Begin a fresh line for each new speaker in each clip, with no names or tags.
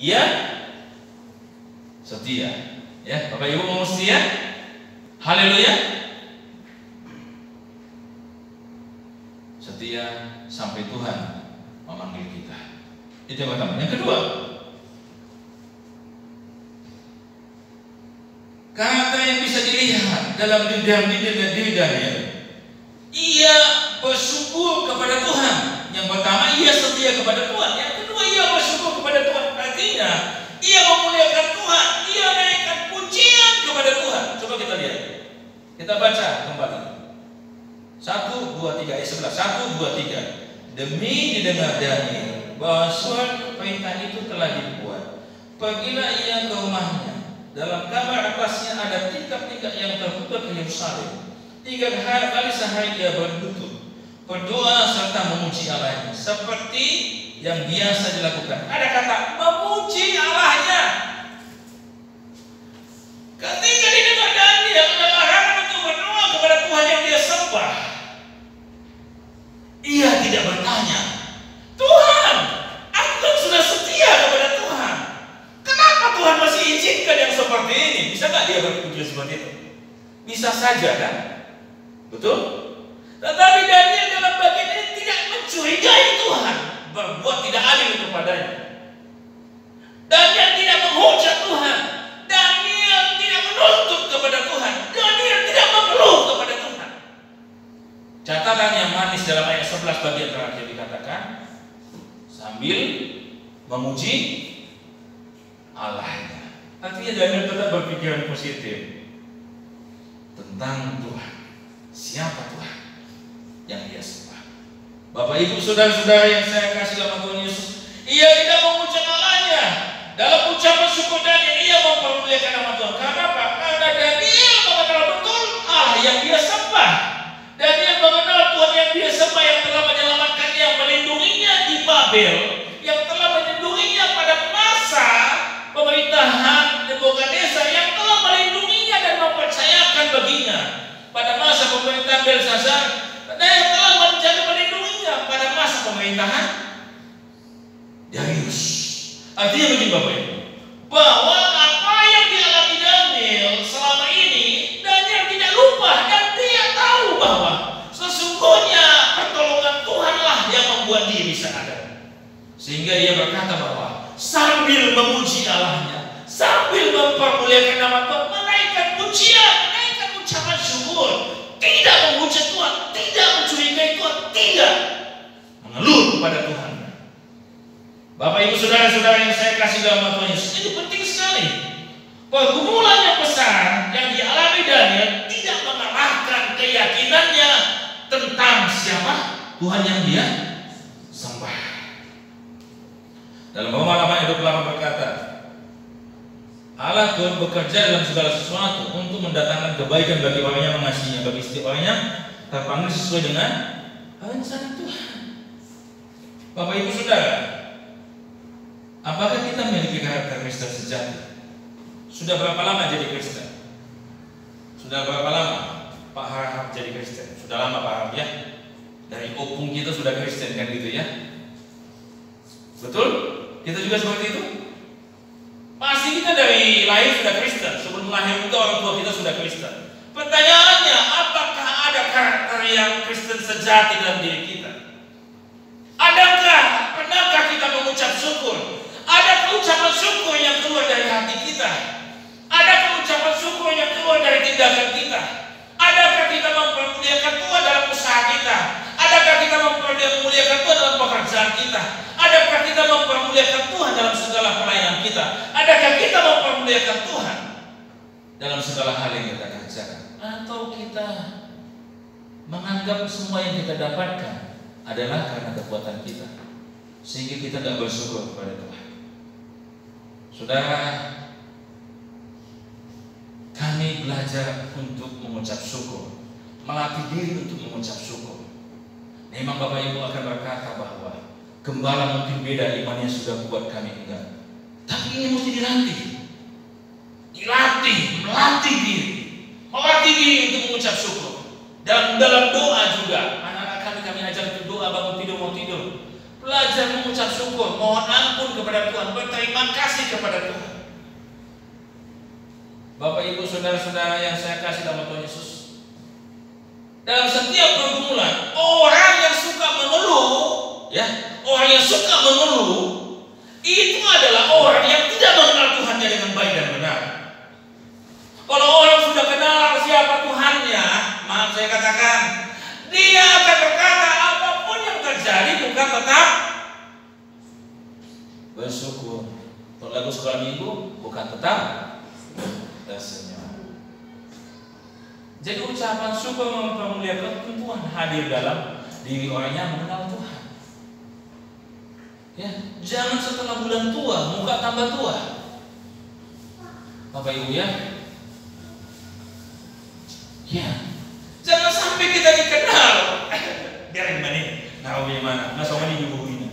ia setia. Ya, Bapak Ibu mau setia? Haleluya. Setia sampai Tuhan memanggil kita. Itu yang pertama. Yang kedua, kata yang bisa dilihat dalam diri Daniel, ia bersyukur kepada Tuhan. Yang pertama, ia setia kepada Tuhan. Yang kedua, ia bersyukur kepada Tuhan. Artinya, ia memuliakan Tuhan. Ia menaikkan pujian kepada Tuhan. Coba kita lihat. Kita baca kembali. 1, 2, 3 ayat 11. 1, 2, 3. Demi didengar Daniel bahwa surat perintah itu telah dibuat, pergilah ia ke rumahnya. Dalam kamar atasnya ada tingkap-tingkap yang terbuka ke Yerusalem. 3 kali sehari ia berlutut, berdoa serta memuji Allahnya seperti yang biasa dilakukan. Ada kata memuji Allahnya. Ketika didengar Daniel ada larangan untuk berdoa kepada Tuhan yang dia sembah, ia tidak bertanya, Tuhan, aku kan sudah setia kepada Tuhan, kenapa Tuhan masih izinkan yang seperti ini? Bisa nggak dia berpikir seperti itu? Bisa saja kan? Betul? Tetapi Daniel dalam bagian ini tidak mencurigai Tuhan berbuat tidak adil kepadanya. Daniel tidak menghujat Tuhan. Daniel tidak menuntut kepada Tuhan. Daniel tidak mengeluh kepada Tuhan. Catatan yang manis dalam ayat 11 bagian terakhir dikatakan sambil memuji Allahnya. Artinya Daniel tetap berpikiran positif tentang Tuhan. Siapa Tuhan yang dia sembah? Bapak Ibu saudara-saudara yang saya kasih dalam Tuhan Yesus, ia tidak mengucap Allahnya. Dalam ucapan syukur Daniel, ia mempermuliakan nama Tuhan. Karena apa? Karena Daniel mengenal betul Allah yang dia sembah. Daniel mengenal Tuhan yang dia sembah, yang telah menyelamatkannya, yang melindunginya di Babel, yang telah melindunginya pada masa pemerintahan Nebukadnezar, yang telah melindunginya dan mempercayakan baginya pada masa pemerintahan Belshazzar, dan yang telah menjaga melindunginya pada masa pemerintahan Darius. Artinya begini Bapak Ibu, bahwa apa yang dialami Daniel selama ini, Daniel tidak lupa dan dia tahu bahwa sesungguhnya pertolongan Tuhanlah yang membuat dia bisa ada. Sehingga dia berkata bahwa sambil memuji Allahnya, sambil mempermuliakan nama Tuhan, menaikkan pujian, menaikkan ucapan syukur, tidak menghujat Tuhan, tidak mencurigai Tuhan, tidak mengeluh kepada Tuhan. Bapak Ibu saudara-saudara yang saya kasih dalam Tuhan Yesus, ini penting sekali. Pergumulan yang besar yang dialami Daniel tidak mengalahkan keyakinannya tentang siapa Tuhan yang dia sembah. Dalam Roma 8 ayat 28 berkata, Allah Tuhan bekerja dalam segala sesuatu untuk mendatangkan kebaikan bagi orang yang mengasihinya, bagi setiap orang yang terpanggil sesuai dengan rencana Tuhan. Bapak Ibu saudara, apakah kita memiliki karakter Kristen sejati? Sudah berapa lama jadi Kristen? Sudah berapa lama Pak Harap jadi Kristen? Sudah lama Pak Harap ya? Dari opung kita sudah Kristen kan gitu ya? Betul? Kita juga seperti itu? Pasti kita dari lahir sudah Kristen. Sebelum lahir juga orang tua kita sudah Kristen. Pertanyaannya, apakah ada karakter yang Kristen sejati dalam diri kita? Adakah, pernahkah kita mengucap syukur? Ada ucapan syukur yang keluar dari hati kita? Ada ucapan syukur yang keluar dari tindakan kita? Adakah kita mempermuliakan Tuhan dalam usaha kita? Adakah kita mempermuliakan Tuhan dalam pekerjaan kita? Adakah kita mempermuliakan Tuhan dalam segala pelayanan kita? Adakah kita mempermuliakan Tuhan dalam segala hal yang kita kerjakan? Atau kita menganggap semua yang kita dapatkan adalah karena kekuatan kita, sehingga kita tidak bersyukur kepada Tuhan? Saudara, kami belajar untuk mengucap syukur, melatih diri untuk mengucap syukur. Memang Bapak Ibu akan berkata bahwa gembala mungkin beda imannya sudah buat kami enggak. Tapi ini mesti dilatih. Dilatih, melatih diri untuk mengucap syukur. Dan dalam doa juga, anak-anak kami ajar untuk doa bangun tidur mau tidur. Belajar mengucap syukur, mohon ampun kepada Tuhan, berterima kasih kepada Tuhan. Bapak Ibu saudara-saudara yang saya kasih dalam Tuhan Yesus, dalam setiap pergumulan, orang yang suka mengeluh, ya, orang yang suka mengeluh itu adalah orang yang tidak mengenal Tuhannya dengan baik dan benar. Kalau orang sudah kenal siapa Tuhannya, maaf saya katakan, dia akan berkata apapun yang terjadi bukan tetap bersyukur. Untuk lagu sekolah minggu bukan tetap tersenyum. Jadi ucapan syukur mempermuliakan Tuhan hadir dalam diri orang yang mengenal Tuhan. Ya, jangan setelah bulan tua muka tambah tua. Bapak Ibu ya. Ya, jangan sampai kita dikenal. Biarin mana? Tahu di mana? Nggak sama di buku ini.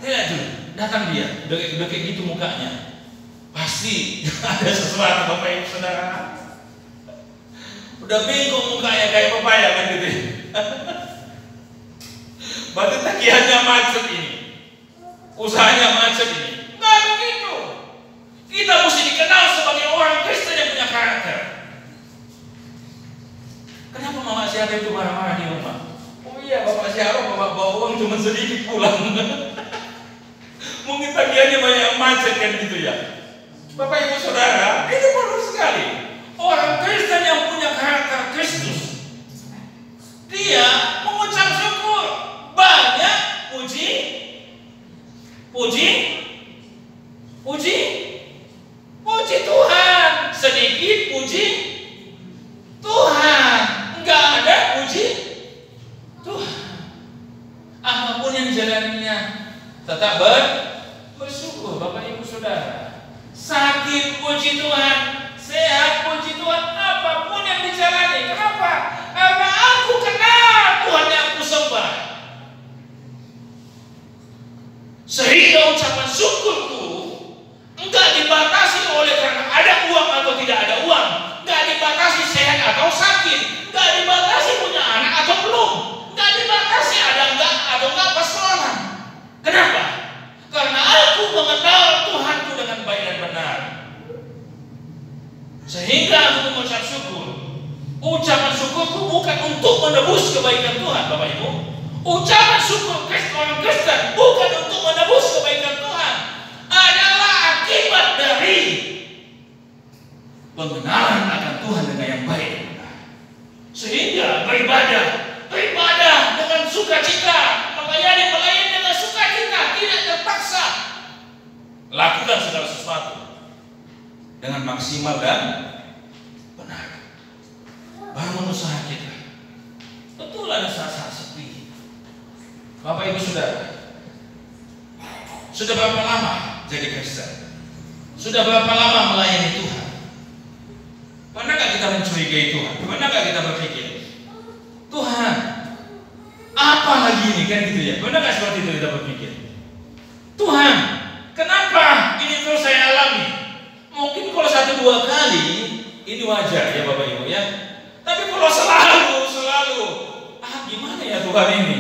Lihat dulu, datang dia, udah kayak gitu mukanya. Pasti ada sesuatu Bapak Ibu Saudara. Udah bengkok mukanya kayak pepaya kan gitu. Berarti tagihannya macet ini, usahanya macet ini. Nggak begitu. Kita mesti dikenal sebagai orang Kristen yang punya karakter. Kenapa mama siapa itu marah-marah di rumah? Oh iya, bapak siapa bawa uang cuma sedikit pulang. Mungkin tagihannya banyak yang macet kan gitu ya. Bapak Ibu Saudara, itu perlu sekali. Orang Kristen yang punya karakter Kristus, dia mengucap syukur. Banyak puji Tuhan, sedikit puji Tuhan, enggak ada puji Tuhan. Apapun yang dijalaninya tetap bersyukur. Bapak Ibu Saudara, sakit puji Tuhan, sehat puji Tuhan, apapun yang dijalani. Kenapa? Karena aku kenal Tuhan yang aku sembah. Sehingga ucapan syukurku enggak dibatasi oleh karena ada uang atau tidak ada uang, enggak dibatasi sehat atau sakit, enggak dibatasi punya anak atau belum, enggak dibatasi ada enggak atau enggak persoalan. Kenapa? Karena aku mengenal Tuhanku dengan baik dan benar. Sehingga aku mengucap syukur. Ucapan syukurku bukan untuk menebus kebaikan Tuhan, Bapak Ibu. Ucapan syukur orang Kristen bukan untuk menebus kebaikan Tuhan, adalah akibat dari pengenalan akan Tuhan dengan yang baik. Sehingga beribadah dengan sukacita, melayani dengan sukacita, tidak terpaksa. Lakukan segala sesuatu dengan maksimal dan benar. Bangun usaha kita. Betul ada saat-saat sepi. Bapak Ibu Saudara, sudah berapa lama jadi Kristen? Sudah berapa lama melayani Tuhan? Pernahkah kita mencurigai Tuhan? Pernahkah kita berpikir, Tuhan, apa lagi ini kan gitu ya? Pernahkah seperti itu kita berpikir? Tuhan, kenapa ini terus saya alami? Mungkin kalau 1-2 kali ini wajar ya Bapak Ibu ya. Tapi kalau selalu gimana ya Tuhan ini?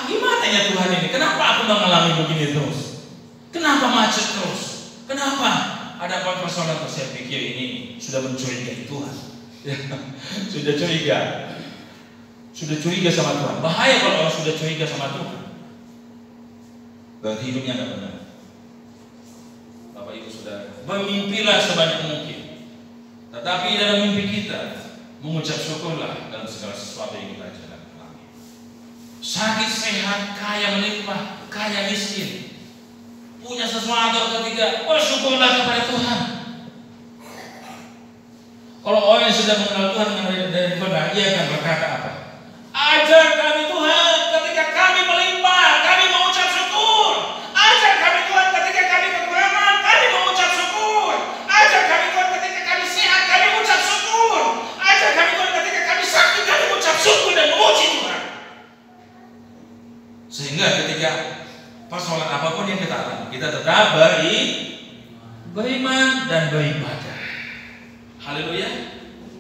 Gimana ya Tuhan ini? Kenapa aku mengalami begini terus? Kenapa macet terus? Kenapa? Ada apa persoalan terus? Saya pikir ini sudah mencurigai Tuhan. Sudah curiga sama Tuhan. Bahaya kalau orang sudah curiga sama Tuhan. Berarti hidupnya nggak benar. Bapak Ibu Saudara, bermimpilah sebanyak mungkin. Tetapi dalam mimpi kita mengucap syukurlah dalam segala sesuatu yang kita jalankan. Sakit sehat, kaya melimpah, kaya miskin, punya sesuatu atau tidak, bersyukurlah kepada Tuhan. Kalau orang yang sudah mengenal Tuhan dengan benar, dia akan berkata apa? Ajar kami Tuhan ketika kami melimpah, kami mengucap syukur. Ajar kami Tuhan ketika kami kekurangan, kami mengucap syukur. Ajar kami Tuhan ketika kami sehat, kami mengucap syukur. Ajar kami Tuhan ketika kami sakit, kami mengucap syukur dan memuji Tuhan. Sehingga ketika persoalan apapun yang kita alami, kita tetap beriman dan beribadah. Haleluya.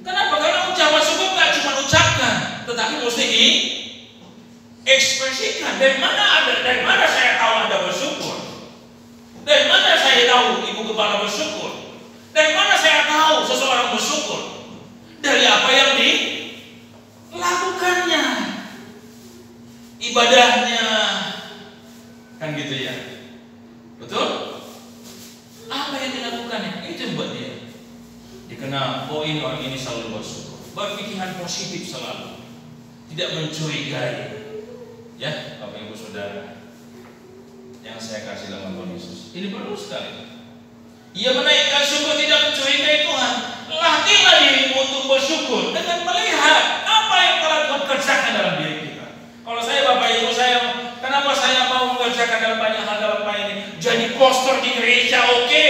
Kenapa? Karena ucapan syukur tidak cuma ucapkan, tetapi mesti Ekspresikan. Dari mana saya tahu Anda bersyukur? Dari mana saya tahu ibu gembala bersyukur? Dari mana saya tahu seseorang bersyukur? Dari apa yang dilakukannya, ibadahnya, kan gitu ya. Betul? Apa yang dilakukannya? Itu yang buat dia dikenal. Oh, ini orang ini selalu bersyukur, berpikiran positif selalu, tidak mencurigai. Ya, Bapak Ibu Saudara yang saya kasih dalam Tuhan Yesus, ini perlu sekali. Ia menaikkan syukur, tidak mencurigai Tuhan. Latihlah dirimu untuk bersyukur dengan melihat apa yang telah Tuhan kerjakan dalam diri kita. Kalau saya, Bapak Ibu, kenapa saya mau mengerjakan dalam banyak hal dalam apa ini? Jadi pastor di gereja, oke.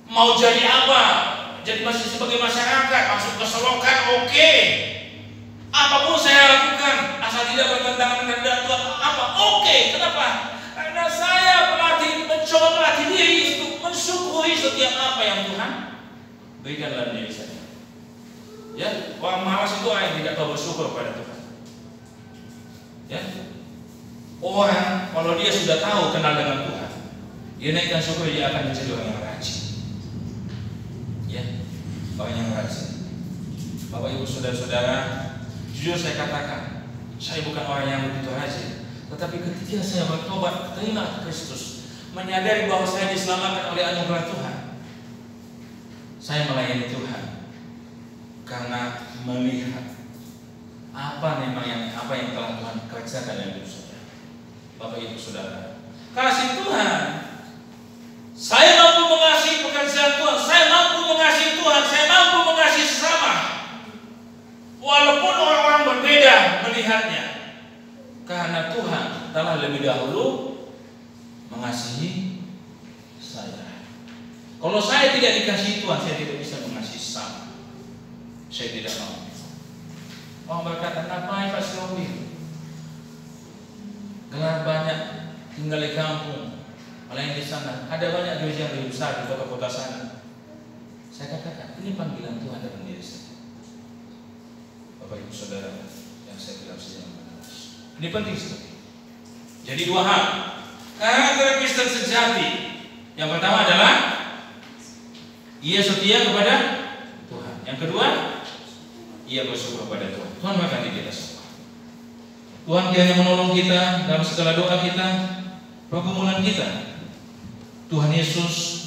Mau jadi apa? Jadi masih sebagai masyarakat, masuk ke selokan, oke. Apapun saya lakukan, asal tidak bertentangan dengan kehendak Tuhan, apa? Oke. Kenapa? Karena saya mencoba melatih diri untuk mensyukuri setiap apa yang Tuhan berikan dalam diri saya. Ya, orang malas itu orang yang tidak tahu bersyukur pada Tuhan. Ya, orang kalau dia sudah tahu kenal dengan Tuhan, dia naikkan syukur, dia akan menjadi orang yang rajin. Ya, orang yang rajin. Bapak Ibu Saudara-saudara, jujur saya katakan, saya bukan orang yang begitu rajin. Tetapi ketika saya bertobat, terima Kristus, menyadari bahwa saya diselamatkan oleh anugerah Tuhan, saya melayani Tuhan karena melihat apa yang telah Tuhan kerjakan dalam hidup saya. Bapak Ibu Saudara, kasih Tuhan, saya mampu mengasihi pekerjaan Tuhan, saya mampu mengasihi Tuhan, saya mampu mengasihi sesama, walaupun orang-orang berbeda melihatnya. Karena Tuhan telah lebih dahulu mengasihi saya. Kalau saya tidak dikasihi Tuhan, saya tidak bisa mengasihi sesama. Saya tidak mau. Orang berkata, ngapain Pak Robi? Gelar banyak, tinggal di kampung, malah yang di sana. Ada banyak gereja yang lebih besar di kota-kota sana. Saya katakan, ini panggilan Tuhan dalam diri saya. Bapak Ibu Saudara yang saya bilang sejak. Ini penting sekali. Jadi dua hal. Karakter Kristen sejati. Yang pertama adalah ia setia kepada Tuhan. Yang kedua, ia bersyukur kepada Tuhan. Tuhan memberkati kita semua. Tuhan kiranya menolong kita dalam segala doa kita, pergumulan kita. Tuhan Yesus